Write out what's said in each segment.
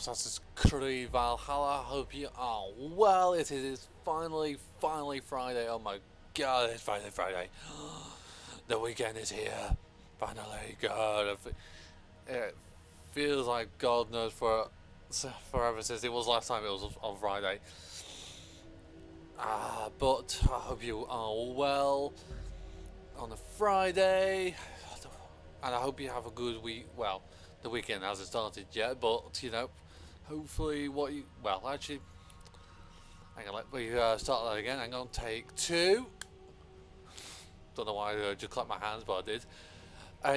Assassin's Creed Valhalla. I hope you are well. It is finally Friday. Oh my god, it's Friday. The weekend is here. Finally, God. It feels like God knows forever since it was last time it was on Friday. But I hope you are well on a Friday. And I hope you have a good week. Well, the weekend hasn't started yet, but you know, hopefully actually, hang on, let me start that again. Hang on, take two. Don't know why I just clapped my hands, but I did.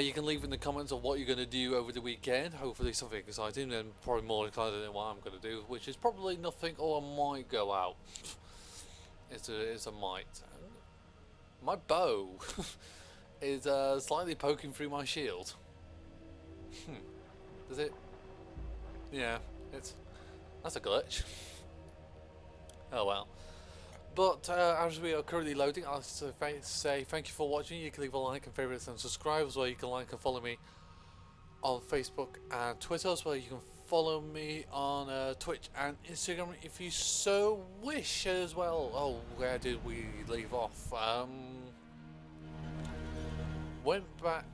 You can leave in the comments of what you're going to do over the weekend. Hopefully something exciting, and probably more exciting than what I'm going to do, which is probably nothing, or I might go out. It's a might. My bow is slightly poking through my shield. Does it? Yeah, that's a glitch. Oh well. But as we are currently loading, I'll say thank you for watching. You can leave a like and favourites and subscribe, as well. You can like and follow me on Facebook and Twitter, as well. You can follow me on Twitch and Instagram if you so wish as well. Oh, where did we leave off? Went back,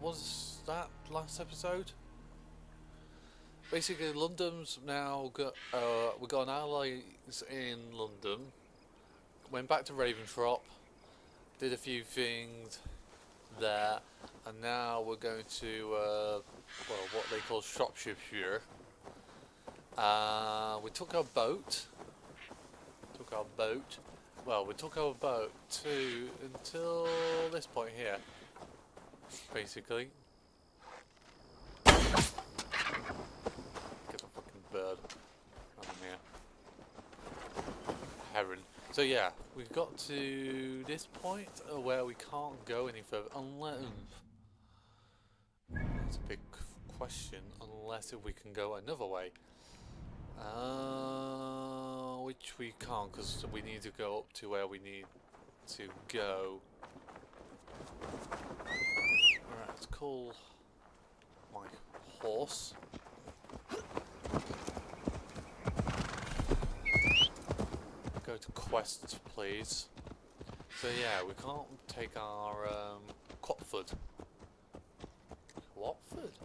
was that last episode? Basically, London's now got, we got an allies in London, went back to Ravensthorpe, did a few things there, and now we're going to, what they call Shropshire. We took our boat, we took our boat until this point here, basically. Get a fucking bird. I'm here. Heron. So yeah, we've got to this point where we can't go any further unless... That's a big question. Unless if we can go another way. Which we can't, because we need to go up to where we need to go. Alright, let's call my horse. Go to quests, please. So yeah, we can't take our Quatford. Watford?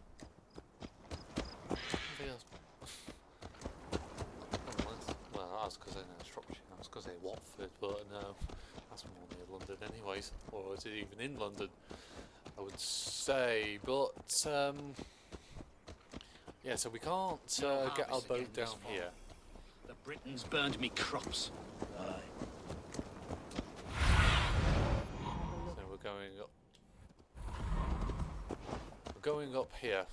Well, that's because I know Shropshire. I was going to say Watford, but no, that's more near London, anyways. Or is it even in London? I would say, but yeah. So we can't get our boat down here. The Britons burned me crops. So we're going up. We're going up here.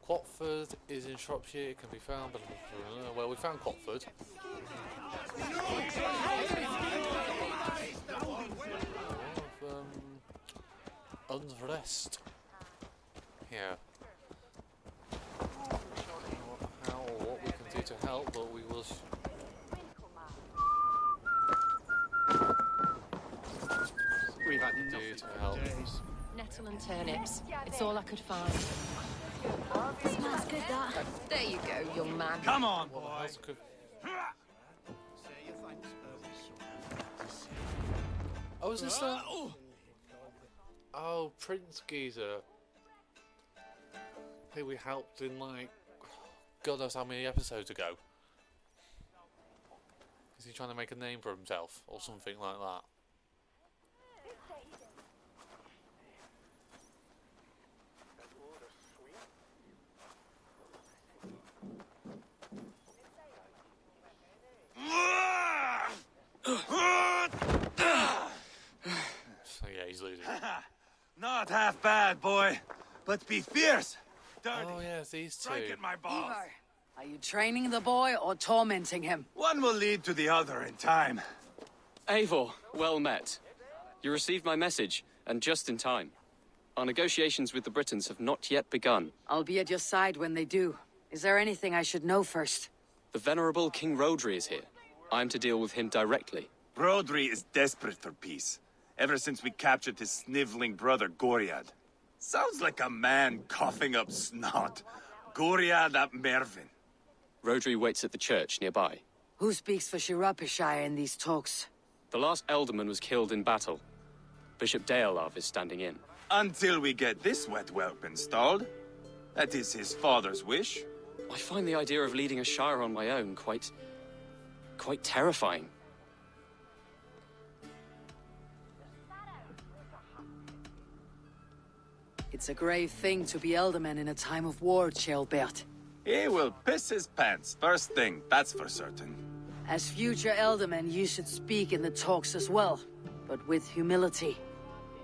Quatford is in Shropshire. It can be found, but well, we found Quatford. Unrest here. How or what we can do to help, but we will. We've had do to help. Nettle and turnips. It's all I could find. Smells good, that. There you go, young man. Come on, boy. Oh, is this that? Oh, Prince Geezer. Who we helped in, like, God knows how many episodes ago. Is he trying to make a name for himself or something like that? So yeah, he's losing. Not half bad, boy. But be fierce. Dirty. Oh yes, these two. Strike at my balls. Ivar, are you training the boy or tormenting him? One will lead to the other in time. Eivor, well met. You received my message, and just in time. Our negotiations with the Britons have not yet begun. I'll be at your side when they do. Is there anything I should know first? The venerable King Rodri is here. I'm to deal with him directly. Rodri is desperate for peace. Ever since we captured his sniveling brother Goriad. Sounds like a man coughing up snot. Guriad ap Mervyn. Rodri waits at the church nearby. Who speaks for Shirapishire in these talks? The last alderman was killed in battle. Bishop Deolav is standing in. Until we get this wet whelp installed. That is his father's wish. I find the idea of leading a shire on my own quite terrifying. It's a grave thing to be alderman in a time of war, Ceolbert. He will piss his pants first thing, that's for certain. As future alderman, you should speak in the talks as well, but with humility.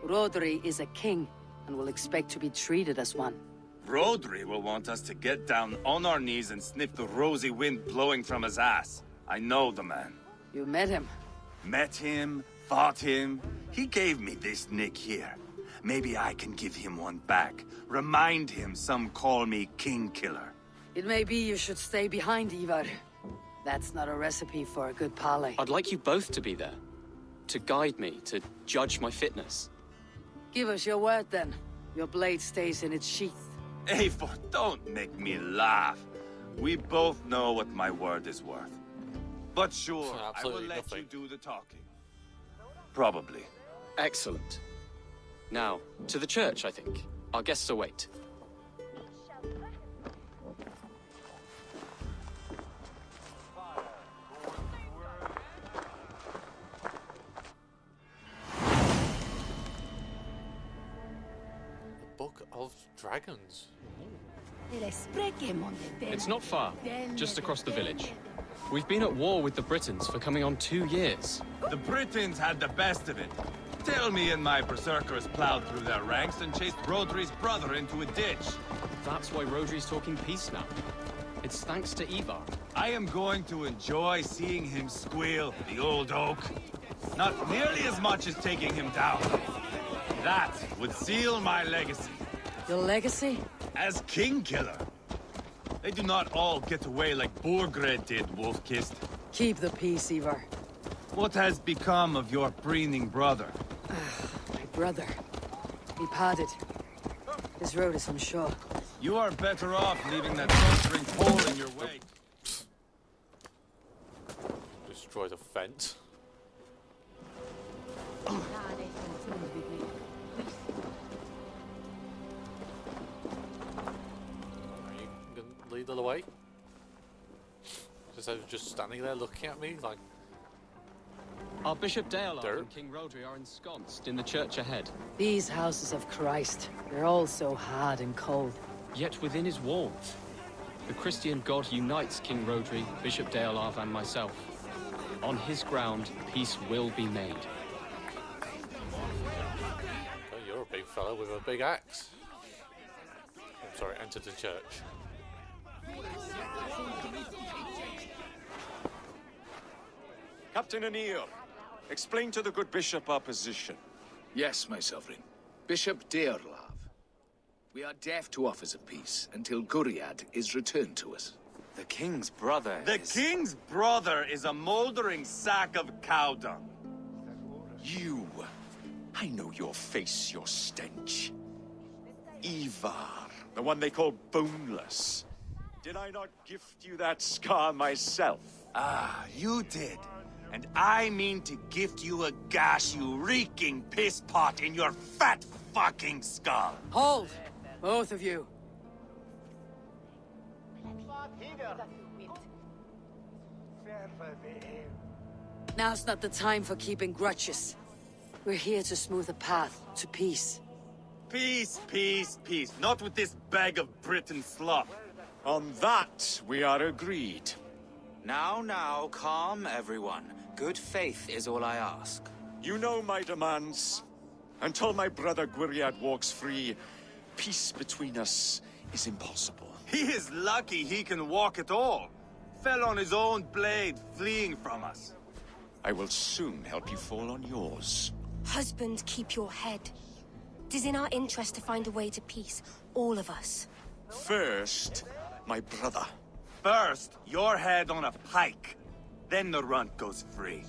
Rodri is a king, and will expect to be treated as one. Rodri will want us to get down on our knees and sniff the rosy wind blowing from his ass. I know the man. You met him. Met him, fought him. He gave me this nick here. Maybe I can give him one back. Remind him some call me King Killer. It may be you should stay behind, Ivar. That's not a recipe for a good parley. I'd like you both to be there. To guide me, to judge my fitness. Give us your word, then. Your blade stays in its sheath. Eivor, don't make me laugh. We both know what my word is worth. But sure, I will Absolutely let nothing. you do the talking. Probably. Excellent. Now, to the church, I think. Our guests await. The Book of Dragons. It's not far, just across the village. We've been at war with the Britons for coming on 2 years. The Britons had the best of it. Tell me and my berserkers plowed through their ranks and chased Rodri's brother into a ditch. That's why Rodri's talking peace now. It's thanks to Ivar. I am going to enjoy seeing him squeal, the old oak. Not nearly as much as taking him down. That would seal my legacy Your legacy? as King Killer. They do not all get away like Borgred did, Wolf-Kissed. Keep the peace, Ivar. What has become of your breathing brother? My brother. He parted. This road is unsure. You are better off leaving that blustering hole in your way. Destroy the fence. Are you gonna lead the way? Just standing there looking at me like. Our Bishop Deolav Dirt. and King Rodri are ensconced in the church ahead. These houses of Christ, they're all so hard and cold. Yet within his walls, the Christian God unites King Rodri, Bishop Deolav, and myself. On his ground, peace will be made. Oh, you're a big fella with a big axe. I'm sorry, enter the church. Captain Anil, explain to the good bishop our position. Yes, my sovereign. Bishop Deorlav. We are deaf to offers of peace until Guriad is returned to us. The king's brother The king's brother is a mouldering sack of cow dung. You. I know your face, your stench. Ivar, the one they call boneless. Did I not gift you that scar myself? Ah, you did. And I mean to gift you a gash, you reeking piss pot in your fat fucking skull. Hold! Both of you. Now's not the time for keeping grudges. We're here to smooth a path to peace. Peace, peace, peace. Not with this bag of Britain slop. On that, we are agreed. Now, calm everyone. Good faith is all I ask. You know my demands. Until my brother Gwiriad walks free, peace between us is impossible. He is lucky he can walk at all. Fell on his own blade, fleeing from us. I will soon help you fall on yours. Husband, keep your head. It is in our interest to find a way to peace, all of us. First, my brother. First, your head on a pike. Then the runt goes free.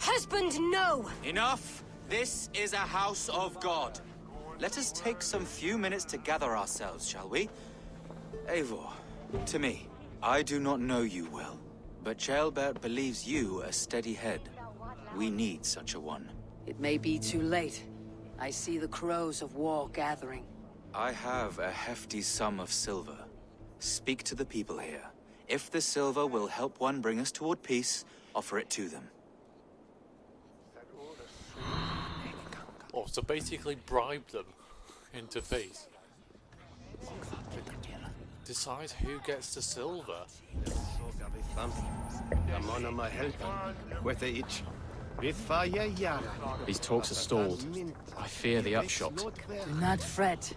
Husband, no! Enough! This is a house of God. Let us take some few minutes to gather ourselves, shall we? Eivor, to me, I do not know you well, but Ceolbert believes you a steady head. We need such a one. It may be too late. I see the crows of war gathering. I have a hefty sum of silver. Speak to the people here. If the silver will help one bring us toward peace, offer it to them. Oh, so basically bribe them into peace. Decide who gets the silver. These talks are stalled. I fear the upshot. Do not fret.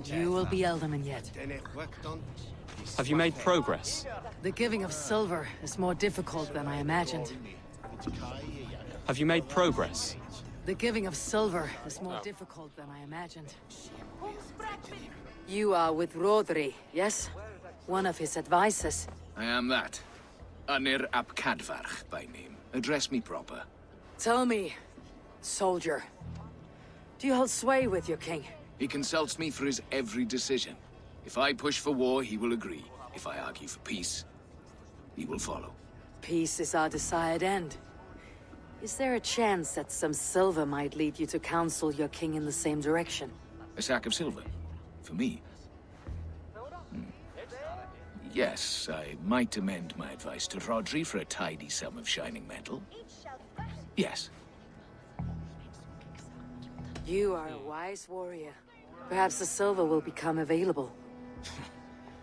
You will be Elderman yet. Have you made progress? The giving of silver is more difficult than I imagined. Have you made progress? The giving of silver is more difficult than I imagined. You are with Rodri, yes? One of his advisors. I am that. Anir ap Cadfarch by name. Address me proper. Tell me, soldier, do you hold sway with your king? He consults me for his every decision. If I push for war, he will agree. If I argue for peace, he will follow. Peace is our desired end. Is there a chance that some silver might lead you to counsel your king in the same direction? A sack of silver? For me? Yes, I might amend my advice to Rodri for a tidy sum of shining metal. Yes. You are a wise warrior. Perhaps the silver will become available.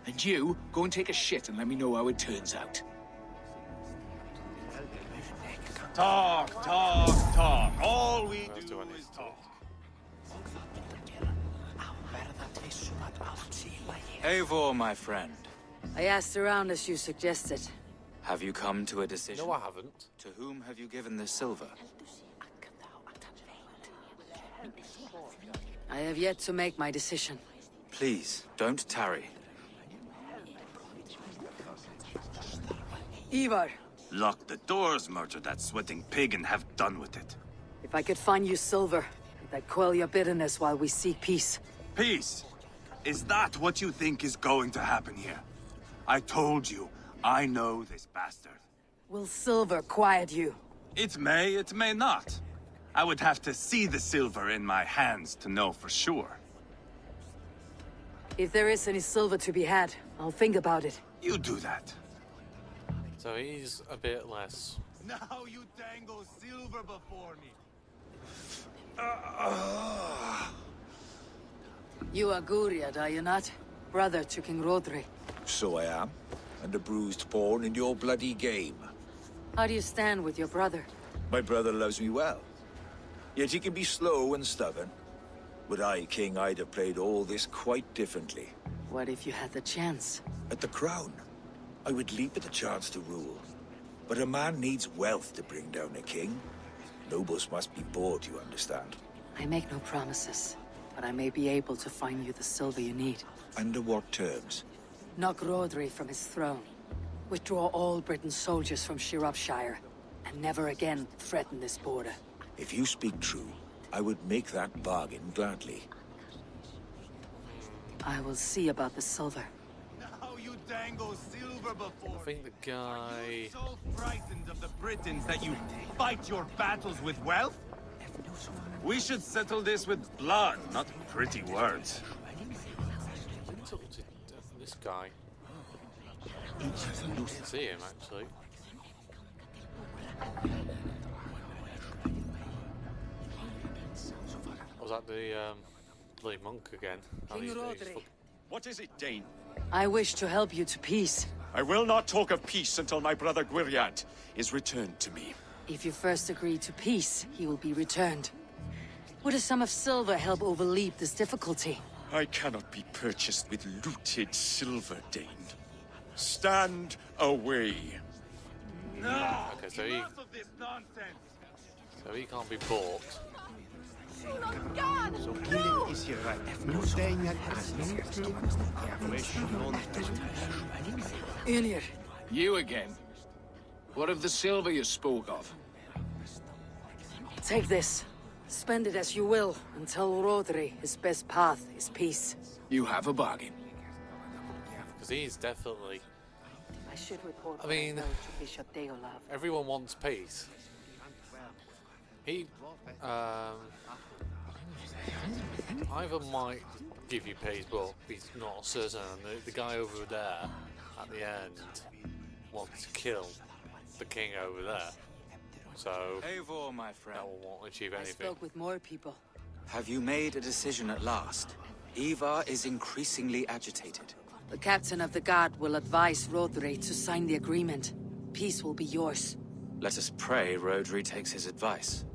And you, go and take a shit and let me know how it turns out. Talk, talk, talk. All we do is talk. Eivor, my friend. I asked around as you suggested. Have you come to a decision? No, I haven't. To whom have you given the silver? I have yet to make my decision. Please, don't tarry. Ivar, Lock the doors, murder that sweating pig, and have done with it. if I could find you silver, would that quell your bitterness while we seek peace? Peace? Is that what you think is going to happen here? I told you, I know this bastard. Will silver quiet you? It may not. I would have to see the silver in my hands to know for sure. If there is any silver to be had, I'll think about it. You do that. So he's a bit less. Now you dangle silver before me. You are Guriad, are you not? Brother to King Rodri. So I am, and a bruised pawn in your bloody game. How do you stand with your brother? My brother loves me well. Yet he can be slow and stubborn. Were I king, I'd have played all this quite differently. What if you had the chance? At the crown, I would leap at the chance to rule. But a man needs wealth to bring down a king. Nobles must be bought, you understand. I make no promises, but I may be able to find you the silver you need. Under what terms? Knock Rodri from his throne. Withdraw all Britain's soldiers from Shropshire, and never again threaten this border. If you speak true, I would make that bargain gladly. I will see about the silver. Now you dangle silver before I think the guy... So frightened of the Britons that you fight your battles with wealth? We should settle this with blood, not pretty words. This guy. I didn't see him actually. Was that the bloody monk again? King Rodri. What is it, Dane? I wish to help you to peace. I will not talk of peace until my brother Gwiriad is returned to me. If you first agree to peace, he will be returned. Would a sum of silver help overleap this difficulty? I cannot be purchased with looted silver, Dane. Stand away. No! Okay, so Enough of this nonsense! so he can't be bought. Unir, You again. What of the silver you spoke of? take this. Spend it as you will, and tell Rodri his best path is peace. You have a bargain. because he's definitely. I should report. I mean, to Bishop Deolav. Everyone wants peace. He, either might give you peace, but he's not certain. And the guy over there at the end wants to kill the king over there. So Eivor, my friend. that will won't achieve I anything. spoke with more people. Have you made a decision at last? Ivar is increasingly agitated. The captain of the guard will advise Rodri to sign the agreement. Peace will be yours. Let us pray Rodri takes his advice.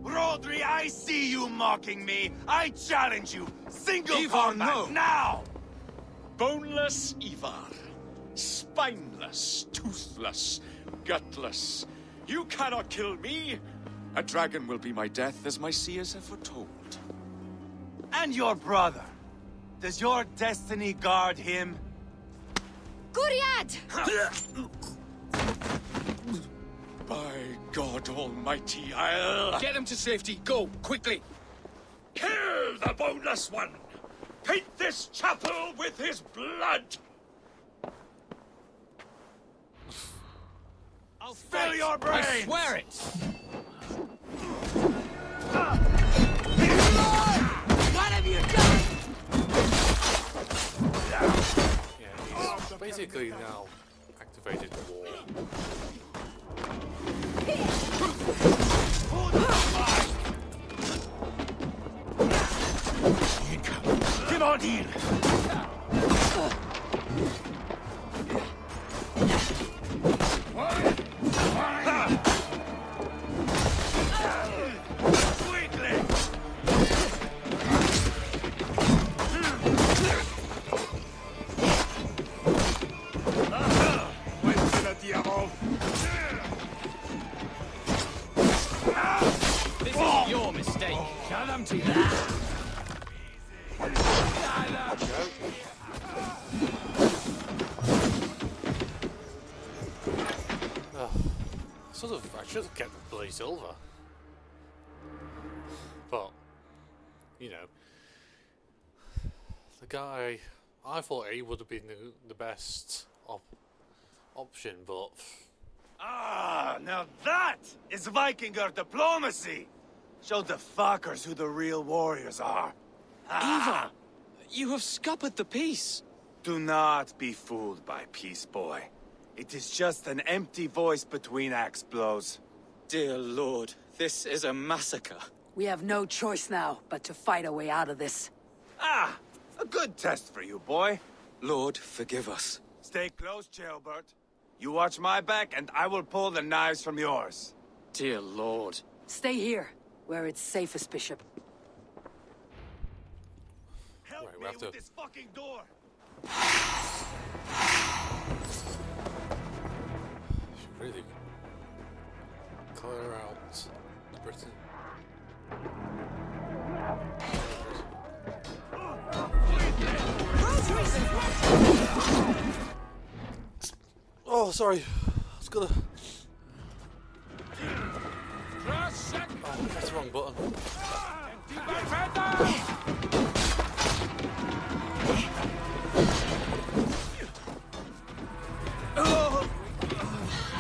Rodri, I see you mocking me. I challenge you. Single Ivar, combat no. now! Boneless Ivar. Spineless, toothless, gutless. You cannot kill me. A dragon will be my death, as my seers have foretold. And your brother. Does your destiny guard him? Guriad! By God Almighty, I'll... Get him to safety. Go, quickly. Kill the boneless one! Paint this chapel with his blood! I'll fill your brains! I swear it! What have you done? Yeah, he's basically now activated the war. Come on in! This is your mistake. Shut them to that. I should have kept the bloody silver. But, you know, the guy, I thought he would have been the best option, but... Ah, now that is Vikinger diplomacy! Show the fuckers who the real warriors are. Ivar, you have scuppered the peace. Do not be fooled by peace, boy. It is just an empty voice between axe blows. Dear Lord, this is a massacre. We have no choice now but to fight our way out of this. Ah, a good test for you, boy. Lord, forgive us. Stay close, Jailbert. You watch my back, and I will pull the knives from yours. Dear Lord. Stay here, where it's safest, Bishop. Help Right, we me have to- with this fucking door. Should really clear out Britain. Oh, sorry. I was gonna. Oh, that's the wrong button.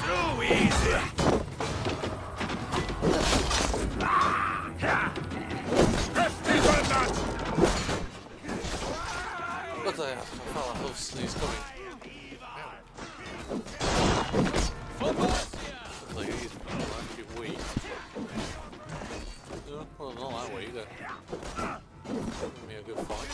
Too easy. Look at that. I felt like those sneeze coming. Looks like he's actually weak. No, well, not that weak either. Give me a good fight.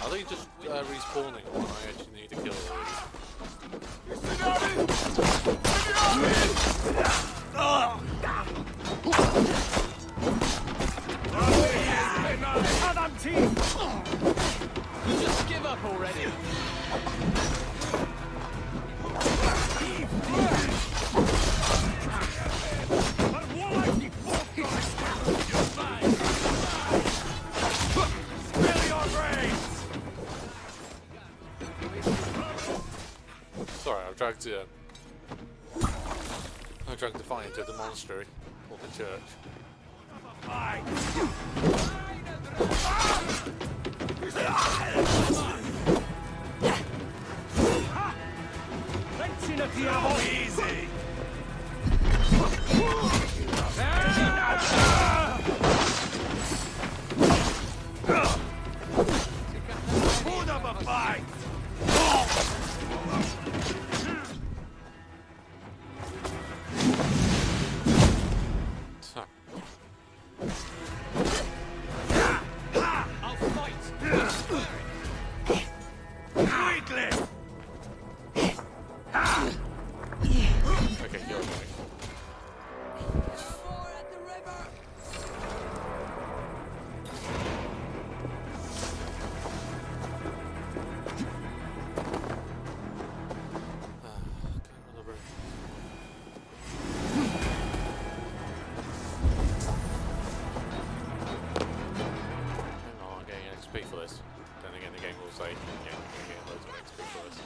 Are they just respawning or do I actually need to kill these? You just give up already. Yeah. I drank the fire into the monastery or the church. Easy. Put up a fight. I'll fight. Quickly. Okay, you're right. XP for this. Then again, the game will say, yeah, you're going to get loads of XP for this.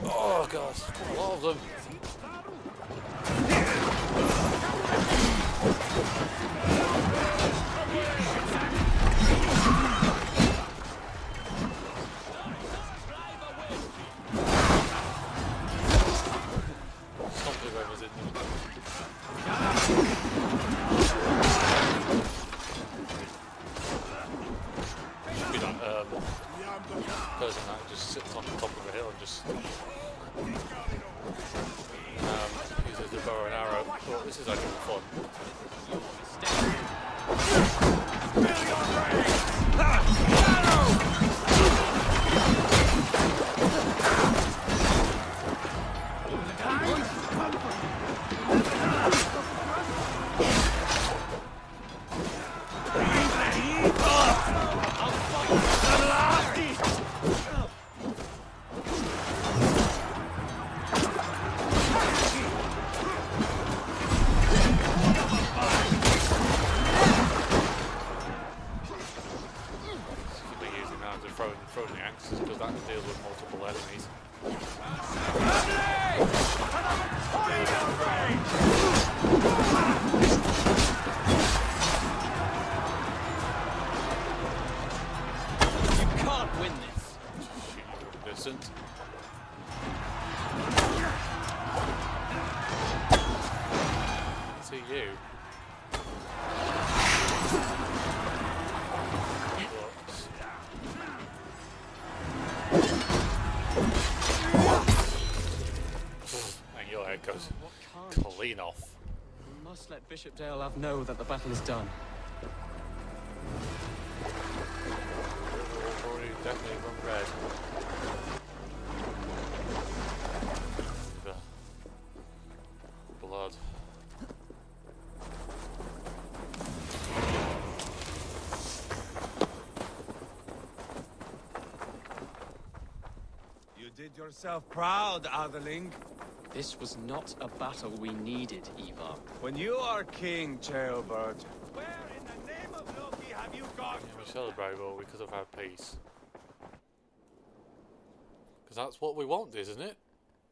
Oh god, a lot of them. Something was in them. Should be that person that just sits on the top of a hill and just uses the bow and arrow. Well, this is actually fun. Throwing the axes because that can deal with multiple enemies. You can't win this. Shoot, innocent. See you. And your head goes clean off. We must let Bishop Deolav know that the battle is done. We've already definitely run red. Blood. You did yourself proud, Atheling. This was not a battle we needed, Ivar. When you are king, Jailbird, where in the name of Loki have you gone? Yeah, we celebrate, but we could have had peace. Because that's what we want, isn't it?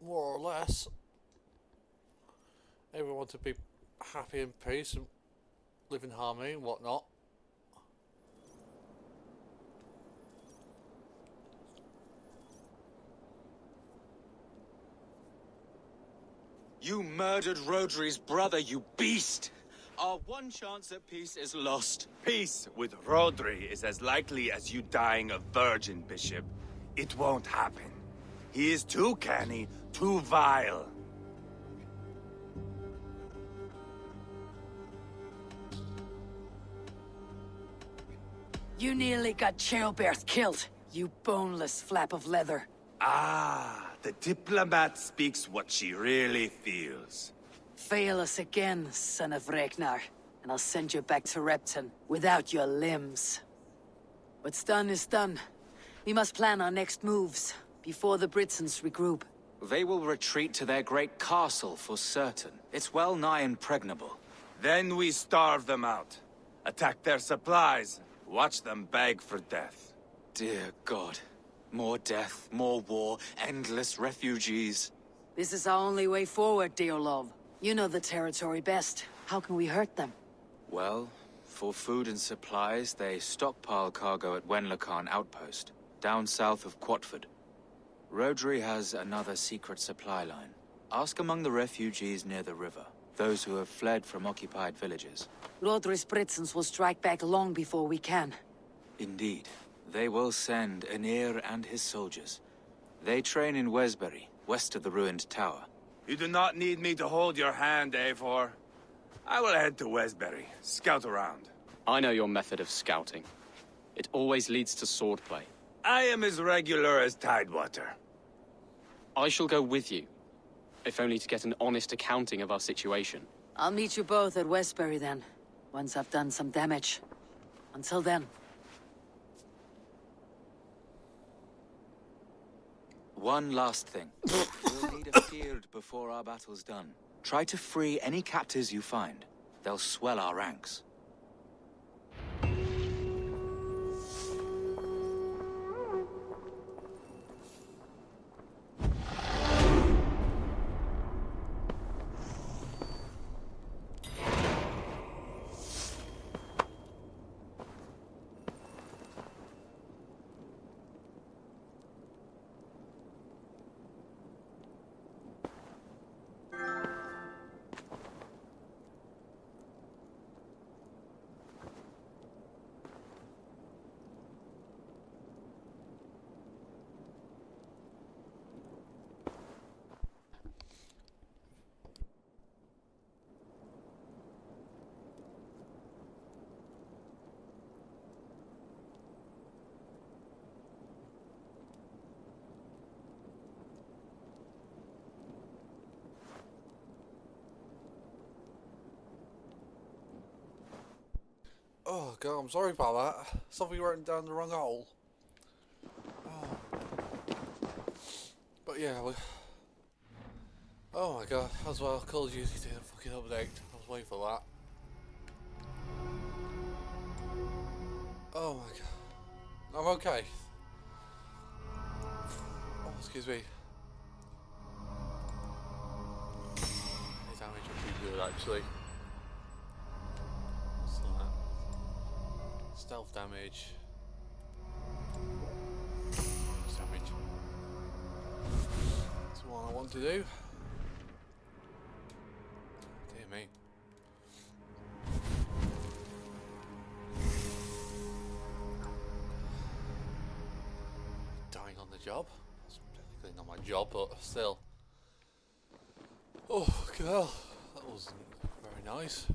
More or less. Everyone to be happy and peace and live in harmony and whatnot. You murdered Rodri's brother, you beast! Our one chance at peace is lost. Peace with Rodri is as likely as you dying a virgin, Bishop. It won't happen. He is too canny, too vile. You nearly got Childbirth killed, you boneless flap of leather. Ah, the diplomat speaks what she really feels. Fail us again, son of Ragnar, and I'll send you back to Repton without your limbs. What's done is done. We must plan our next moves before the Britons regroup. They will retreat to their great castle for certain. It's well nigh impregnable. Then we starve them out. Attack their supplies. Watch them beg for death. Dear God. More death, more war, endless refugees. This is our only way forward, dear love. You know the territory best. How can we hurt them? Well, for food and supplies, they stockpile cargo at Wenlacan Outpost, down south of Quatford. Rodri has another secret supply line. Ask among the refugees near the river, those who have fled from occupied villages. Rodri's Britons will strike back long before we can. Indeed. They will send Aenir and his soldiers. They train in Wesbury, west of the ruined tower. You do not need me to hold your hand, Eivor. I will head to Wesbury, scout around. I know your method of scouting. It always leads to swordplay. I am as regular as Tidewater. I shall go with you, if only to get an honest accounting of our situation. I'll meet you both at Westbury then, once I've done some damage. Until then. One last thing. We'll need a field before our battle's done. Try to free any captives you find. They'll swell our ranks. Oh god, I'm sorry about that. Something went down the wrong hole. Oh. But yeah, oh my god, as well, Call of Duty did a fucking update. I was waiting for that. Oh my god. I'm okay. Oh, excuse me. Any damage would be good actually. What's that? Stealth damage. Damage. That's what I want to do. Dear me. Dying on the job. That's technically not my job, but still. Oh god, that wasn't very nice.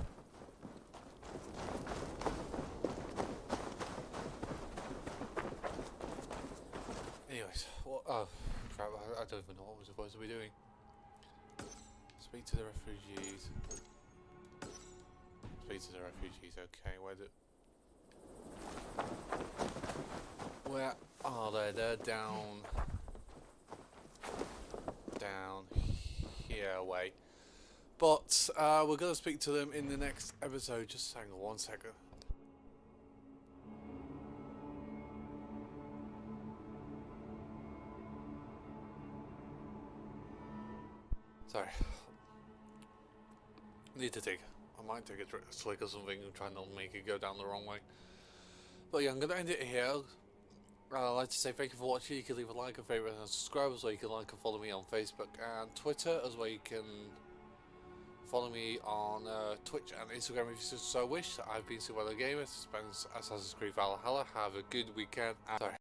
Anyways, what? Oh crap! I don't even know what we're supposed to be doing. Speak to the refugees. Speak to the refugees. Okay, where are they? They're down here away. But we're gonna speak to them in the next episode. Just hang on 1 second. Sorry. Need to take. I might take a slick or something and try not to make it go down the wrong way. But yeah, I'm going to end it here. I'd like to say thank you for watching. You can leave a like, a favourite and subscribe, as well you can like and follow me on Facebook and Twitter, as well you can follow me on Twitch and Instagram if you so wish. I've been SuperDoctorGamer. This has been Assassin's Creed Valhalla. Have a good weekend. Sorry.